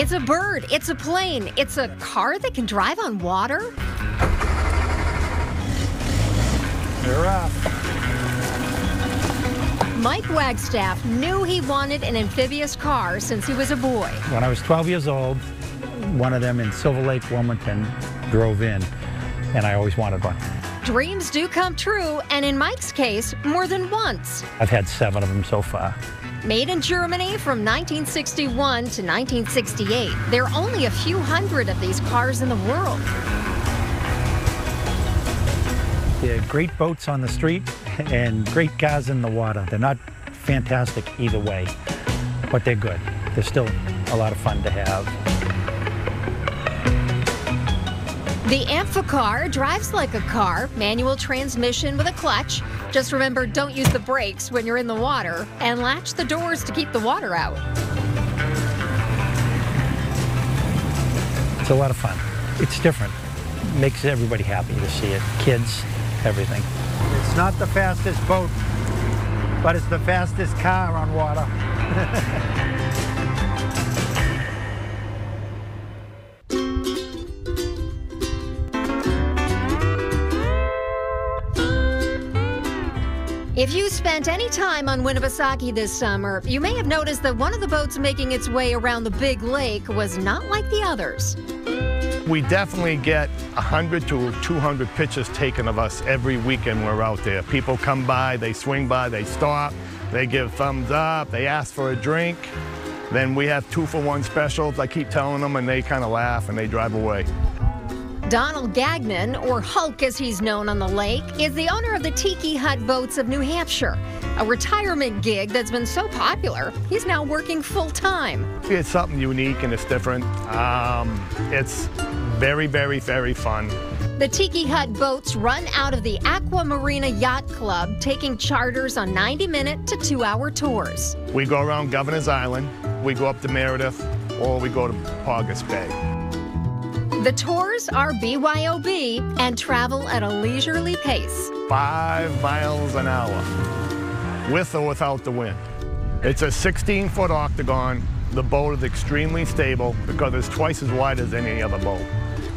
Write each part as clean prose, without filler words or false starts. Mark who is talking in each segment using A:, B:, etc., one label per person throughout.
A: It's a bird, it's a plane, it's a car that can drive on water.
B: You're up.
A: Mike Wagstaff knew he wanted an amphibious car since he was a boy.
B: When I was 12 years old, one of them in Silver Lake, Wilmington, drove in, and I always wanted one.
A: Dreams do come true, and in Mike's case, more than once.
B: I've had 7 of them so far.
A: Made in Germany from 1961 to 1968, there are only a few hundred of these cars in the world.
B: They're great boats on the street and great cars in the water. They're not fantastic either way, but they're good. They're still a lot of fun to have.
A: The Amphicar drives like a car, manual transmission with a clutch. Just remember, don't use the brakes when you're in the water, and latch the doors to keep the water out.
B: It's a lot of fun. It's different. Makes everybody happy to see it. Kids, everything. It's not the fastest boat, but it's the fastest car on water.
A: If you spent any time on Winnipesaukee this summer, you may have noticed that one of the boats making its way around the big lake was not like the others.
C: We definitely get 100 to 200 pictures taken of us every weekend we're out there. People come by, they swing by, they stop, they give thumbs up, they ask for a drink. Then we have 2-for-1 specials, I keep telling them, and they kind of laugh and they drive away.
A: Donald Gagnon, or Hulk as he's known on the lake, is the owner of the Tiki Hut Boats of New Hampshire, a retirement gig that's been so popular, he's now working full-time.
C: It's something unique and it's different. It's very, very, very fun.
A: The Tiki Hut boats run out of the Aqua Marina Yacht Club, taking charters on 90-minute to 2-hour tours.
C: We go around Governor's Island, we go up to Meredith, or we go to Paugus Bay.
A: The tours are BYOB and travel at a leisurely pace.
C: 5 miles an hour, with or without the wind. It's a 16-foot octagon. The boat is extremely stable because it's twice as wide as any other boat.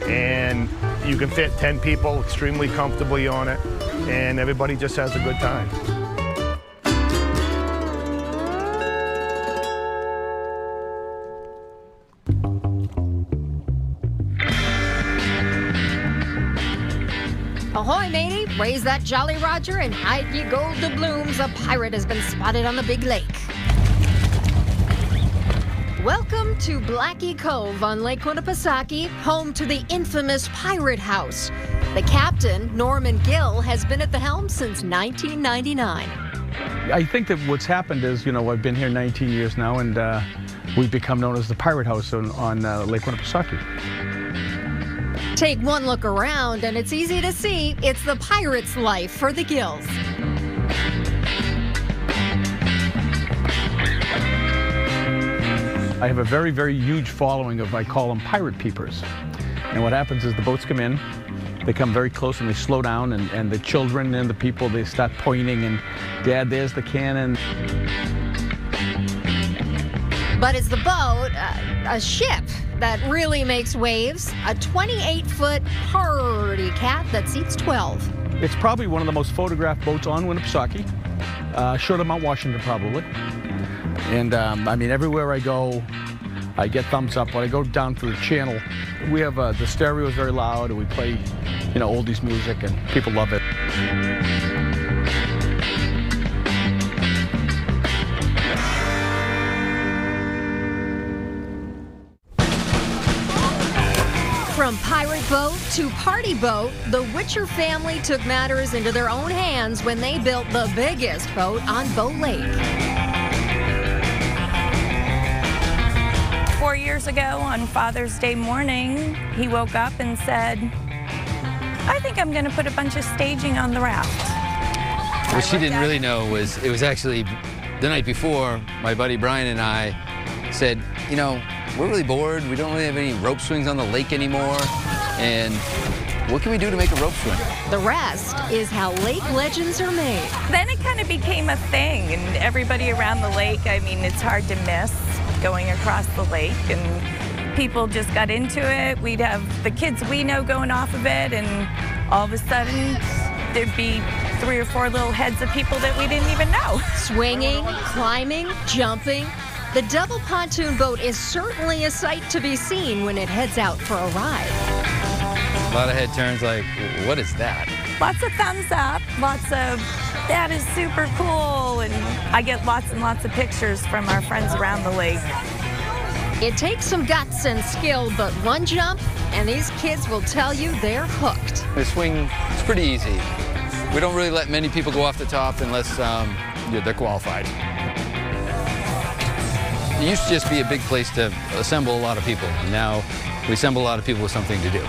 C: And you can fit 10 people extremely comfortably on it, and everybody just has a good time.
A: Ahoy, matey! Raise that Jolly Roger and hide ye gold doubloons. A pirate has been spotted on the big lake. Welcome to Blackie Cove on Lake Winnipesaukee, home to the infamous Pirate House. The captain, Norman Gill, has been at the helm since 1999.
D: I think that what's happened is, I've been here 19 years now, and we've become known as the Pirate House on Lake Winnipesaukee.
A: Take one look around and it's easy to see it's the pirate's life for the Gills.
D: I have a very, very huge following of, I call them pirate peepers. And what happens is the boats come in, they come very close and they slow down, and the children and the people, they start pointing and, Dad, there's the cannon.
A: But it's the boat, a ship, that really makes waves, a 28-foot hardy cat that seats 12.
D: It's probably one of the most photographed boats on Winnipesaukee, short of Mount Washington probably. And I mean, everywhere I go, I get thumbs up. When I go down to the channel, we have the stereo is very loud, and we play, oldies music, and people love it.
A: From pirate boat to party boat, the Witcher family took matters into their own hands when they built the biggest boat on Bow Lake.
E: 4 years ago on Father's Day morning, he woke up and said, I think I'm going to put a bunch of staging on the raft.
F: What she didn't really know was it was actually the night before, my buddy Brian and I said, we're really bored. We don't really have any rope swings on the lake anymore. And what can we do to make a rope swing?
A: The rest is how lake legends are made.
E: Then it kind of became a thing, and everybody around the lake, I mean, it's hard to miss going across the lake. And people just got into it. We'd have the kids we know going off of it, and all of a sudden there'd be 3 or 4 little heads of people that we didn't even know.
A: Swinging, climbing, jumping. The double pontoon boat is certainly a sight to be seen when it heads out for a ride.
F: A lot of head turns like, what is that?
E: Lots of thumbs up, lots of, that is super cool, and I get lots and lots of pictures from our friends around the lake.
A: It takes some guts and skill, but one jump, and these kids will tell you they're hooked.
F: The swing is pretty easy. We don't really let many people go off the top unless they're qualified. It used to just be a big place to assemble a lot of people, and now we assemble a lot of people with something to do.